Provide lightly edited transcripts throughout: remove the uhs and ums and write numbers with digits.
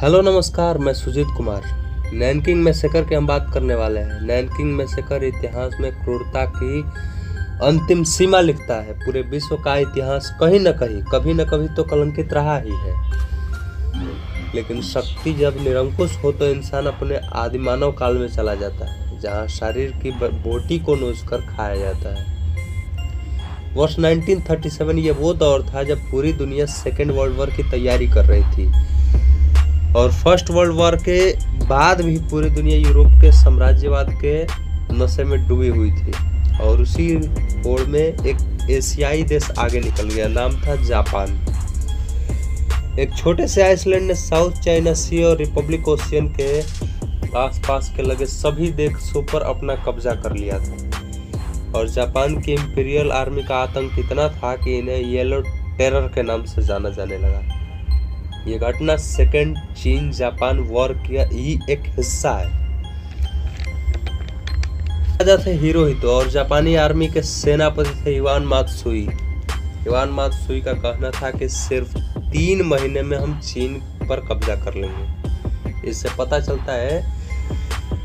Hello नमस्कार, मैं Sujit Kumar. नैनकिंग massacre की हम बात करने वाले हैं। नैनकिंग मैसेकर इतिहास में क्रूरता की अंतिम सीमा लिखता है। पूरे विश्व का इतिहास कहीं न कहीं कभी न कभी तो कलंकित रहा ही है। लेकिन शक्ति जब निरंकुश हो तो इंसान अपने आदि मानव काल में चला जाता है, जहां शरीर की बोटी को नोचकर खाया जाता है। वर्ष 1937 ये वो दौर था जब पूरी दुनिया सेकेंड वर्ल्ड वॉर की तैयारी कर रही थी और फर्स्ट वर्ल्ड वॉर के बाद भी पूरी दुनिया यूरोप के साम्राज्यवाद के नशे में डूबी हुई थी। और उसी होड़ में एक एशियाई देश आगे निकल गया, नाम था जापान। एक छोटे से आइसलैंड ने साउथ चाइना सी और रिपब्लिक ओशियन के आसपास के लगे सभी देशों पर अपना कब्जा कर लिया था। और जापान की इंपीरियल आर्मी का आतंक इतना था कि इन्हें येलो टेरर के नाम से जाना जाने लगा। ये घटना सेकेंड चीन जापान वॉर का ही एक हिस्सा है। राजा थे हिरोहितो और जापानी आर्मी के सेनापति थे इवान मात्सुई। इवान मात्सुई का कहना था कि सिर्फ 3 महीने में हम चीन पर कब्जा कर लेंगे। इससे पता चलता है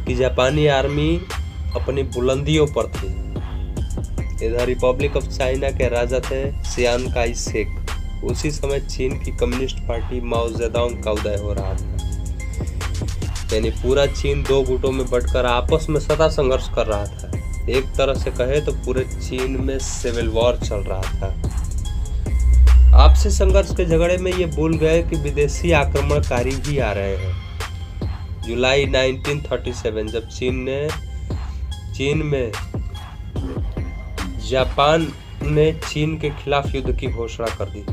कि जापानी आर्मी अपनी बुलंदियों पर थी। इधर रिपब्लिक ऑफ चाइना के राजा थे चियांग काई शेक। उसी समय चीन की कम्युनिस्ट पार्टी माओ जेडोंग का उदय हो रहा था। यानी पूरा चीन 2 गुटों में बंटकर आपस में सदा संघर्ष कर रहा था। एक तरह से कहे तो पूरे चीन में सिविल वॉर चल रहा था। आपसी संघर्ष के झगड़े में ये भूल गए कि विदेशी आक्रमणकारी भी आ रहे हैं। जुलाई 1937 जब चीन में जापान ने चीन के खिलाफ युद्ध की घोषणा कर दी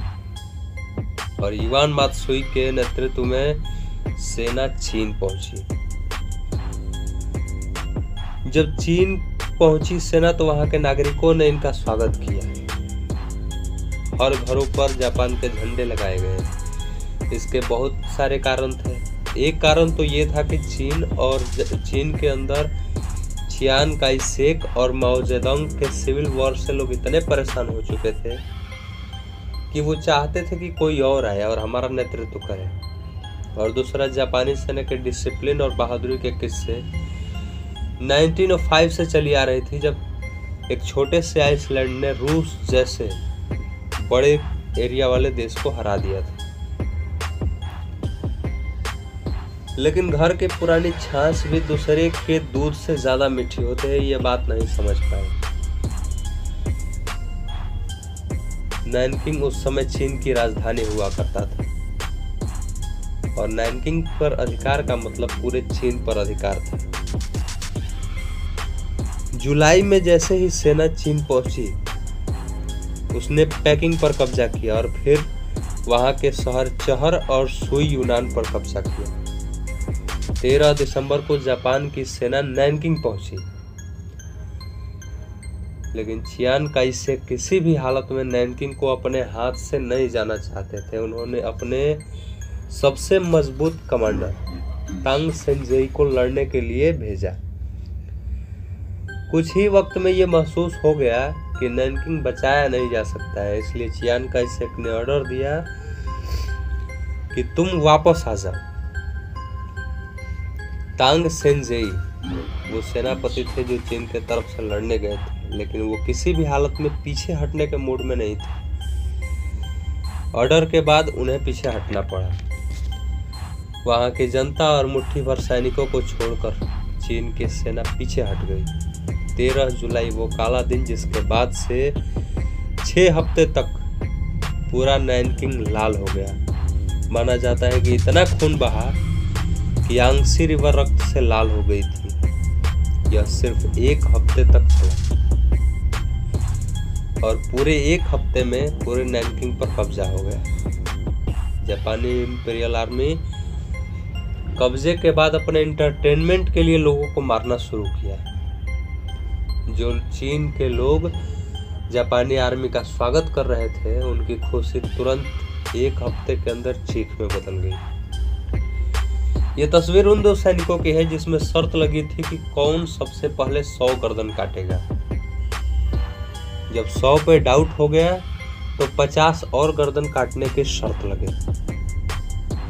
और इवान मात्सुई के नेतृत्व में सेना चीन पहुंची। जब चीन पहुंची सेना तो वहां के नागरिकों ने इनका स्वागत किया। हर घरों पर जापान के झंडे लगाए गए। इसके बहुत सारे कारण थे। एक कारण तो ये था कि चीन के अंदर चियांग काई शेक और माओ जेडोंग के सिविल वॉर से लोग इतने परेशान हो चुके थे कि वो चाहते थे कि कोई और आए और हमारा नेतृत्व करे। और दूसरा, जापानी सेना के डिसिप्लिन और बहादुरी के किस्से 1905 से चली आ रही थी, जब एक छोटे से आइसलैंड ने रूस जैसे बड़े एरिया वाले देश को हरा दिया था। लेकिन घर की पुरानी छाछ भी दूसरे के दूध से ज्यादा मीठी होते हैं, ये बात नहीं समझ पाए। नैनकिंग उस समय चीन की राजधानी हुआ करता था और नैनकिंग पर अधिकार का मतलब पूरे चीन पर अधिकार था। जुलाई में जैसे ही सेना चीन पहुंची, उसने पेकिंग पर कब्जा किया और फिर वहां के शहर चहर और सुई यूनान पर कब्जा किया। 13 दिसंबर को जापान की सेना नैनकिंग पहुंची। लेकिन चियांग काई शेक किसी भी हालत में नैनकिंग को अपने हाथ से नहीं जाना चाहते थे। उन्होंने अपने सबसे मजबूत कमांडर तांग सेंजेई को लड़ने के लिए भेजा। कुछ ही वक्त में यह महसूस हो गया कि नैनकिंग बचाया नहीं जा सकता है, इसलिए चियांग काई शेक ने ऑर्डर दिया कि तुम वापस आ जाओ। तांग सेंजेई वो सेनापति थे जो चीन के तरफ से लड़ने गए थे, लेकिन वो किसी भी हालत में पीछे हटने के मूड में नहीं थे। ऑर्डर के बाद उन्हें पीछे हटना पड़ा। वहां की जनता और मुट्ठी भर सैनिकों को छोड़कर चीन की सेना पीछे हट गई। 13 जुलाई वो काला दिन जिसके बाद से 6 हफ्ते तक पूरा नैनकिंग लाल हो गया। माना जाता है कि इतना खून बहा कि यांगसी रिवर रक्त से लाल हो गई थी। यह सिर्फ 1 हफ्ते तक चला और पूरे 1 हफ्ते में पूरे नैनकिंग पर कब्जा हो गया। जापानी इंपीरियल आर्मी कब्जे के बाद अपने एंटरटेनमेंट के लिए लोगों को मारना शुरू किया। जो चीन के लोग जापानी आर्मी का स्वागत कर रहे थे, उनकी खुशी तुरंत 1 हफ्ते के अंदर चीख में बदल गई। ये तस्वीर उन 2 सैनिकों की है जिसमें शर्त लगी थी कि कौन सबसे पहले 100 गर्दन काटेगा। जब 100 पे डाउट हो गया तो 50 और गर्दन काटने की शर्त लगे।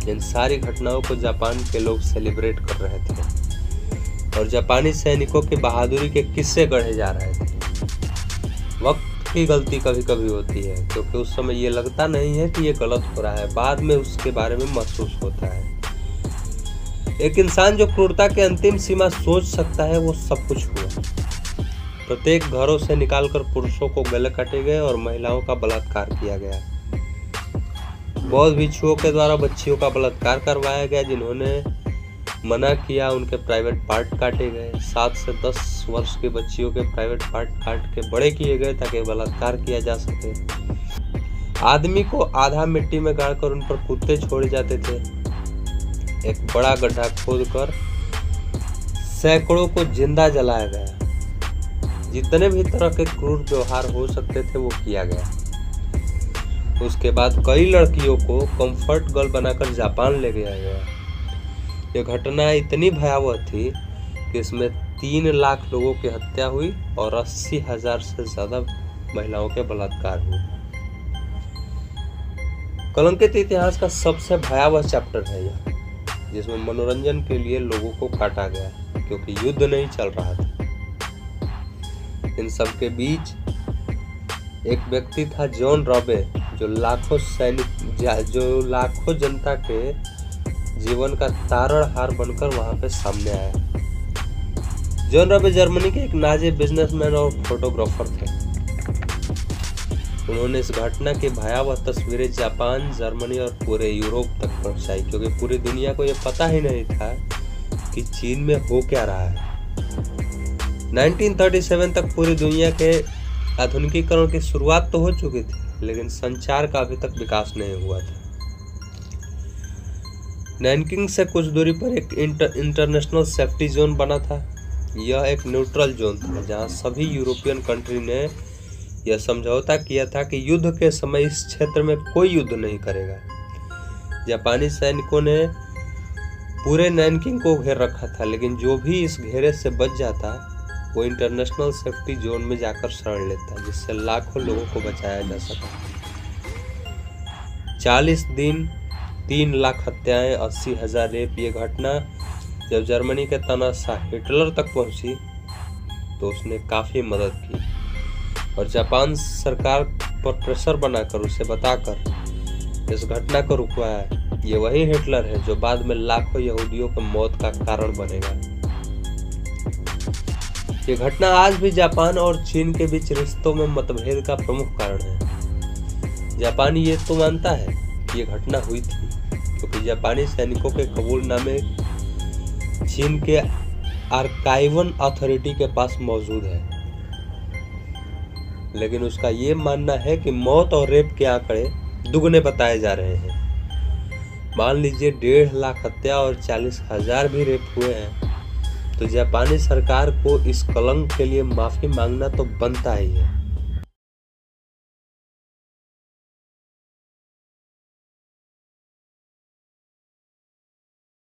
इन सारी घटनाओं को जापान के लोग सेलिब्रेट कर रहे थे और जापानी सैनिकों की बहादुरी के किस्से गढ़े जा रहे थे। वक्त की गलती कभी कभी होती है, क्योंकि उस समय ये लगता नहीं है कि ये गलत हो रहा है, बाद में उसके बारे में महसूस होता है। एक इंसान जो क्रूरता की अंतिम सीमा सोच सकता है, वो सब कुछ हुआ। प्रत्येक घरों से निकालकर पुरुषों को गले काटे गए और महिलाओं का बलात्कार किया गया। बौद्ध भिक्षुओं के द्वारा बच्चियों का बलात्कार करवाया गया। जिन्होंने मना किया उनके प्राइवेट पार्ट काटे गए। 7 से 10 वर्ष की बच्चियों के प्राइवेट पार्ट काट के बड़े किए गए ताकि बलात्कार किया जा सके। आदमी को आधा मिट्टी में गाड़कर उन पर कुत्ते छोड़े जाते थे। एक बड़ा गड्ढा खोदकर सैकड़ों को जिंदा जलाया गया। जितने भी तरह के क्रूर व्यवहार हो सकते थे वो किया गया। उसके बाद कई लड़कियों को कंफर्ट गर्ल बनाकर जापान ले गया गया। ये घटना इतनी भयावह थी कि इसमें 3 लाख लोगों की हत्या हुई और 80,000 से ज्यादा महिलाओं के बलात्कार हुए। कलंकित इतिहास का सबसे भयावह चैप्टर है यह, जिसमें मनोरंजन के लिए लोगों को काटा गया क्योंकि युद्ध नहीं चल रहा था। इन सब के बीच एक व्यक्ति था जॉन रॉबे, जो लाखों जनता के जीवन का तारणहार बनकर वहां पे सामने आया। जॉन रॉबे जर्मनी के एक नाजी बिजनेसमैन और फोटोग्राफर थे। उन्होंने इस घटना की भयावह तस्वीरें जापान, जर्मनी और पूरे यूरोप तक पहुंचाई, क्योंकि पूरी दुनिया को यह पता ही नहीं था कि चीन में हो क्या रहा है। 1937 तक पूरी दुनिया के आधुनिकीकरण की शुरुआत तो हो चुकी थी, लेकिन संचार का अभी तक विकास नहीं हुआ था। नैनकिंग से कुछ दूरी पर एक इंटरनेशनल सेफ्टी जोन बना था। यह एक न्यूट्रल जोन था जहां सभी यूरोपियन कंट्री ने यह समझौता किया था कि युद्ध के समय इस क्षेत्र में कोई युद्ध नहीं करेगा। जापानी सैनिकों ने पूरे नैनकिंग को घेर रखा था, लेकिन जो भी इस घेरे से बच जाता वो इंटरनेशनल सेफ्टी जोन में जाकर शरण लेता, जिससे लाखों लोगों को बचाया जा सका। 40 दिन, 3 लाख हत्याएं, 80,000 रेप। ये घटना जब जर्मनी के तानाशाह हिटलर तक पहुंची तो उसने काफी मदद की और जापान सरकार पर प्रेशर बनाकर उसे बताकर इस घटना को रुकवाया। ये वही हिटलर है जो बाद में लाखों यहूदियों की मौत का कारण बनेगा। ये घटना आज भी जापान और चीन के बीच रिश्तों में मतभेद का प्रमुख कारण है। जापान ये तो मानता है कि ये घटना हुई थी क्योंकि जापानी सैनिकों के कबूलनामे चीन के आर्काइवल अथॉरिटी के पास मौजूद है, लेकिन उसका ये मानना है कि मौत और रेप के आंकड़े दुगने बताए जा रहे हैं। मान लीजिए 1.5 लाख हत्या और 40,000 भी रेप हुए हैं, तो जापानी सरकार को इस कलंक के लिए माफी मांगना तो बनता ही है।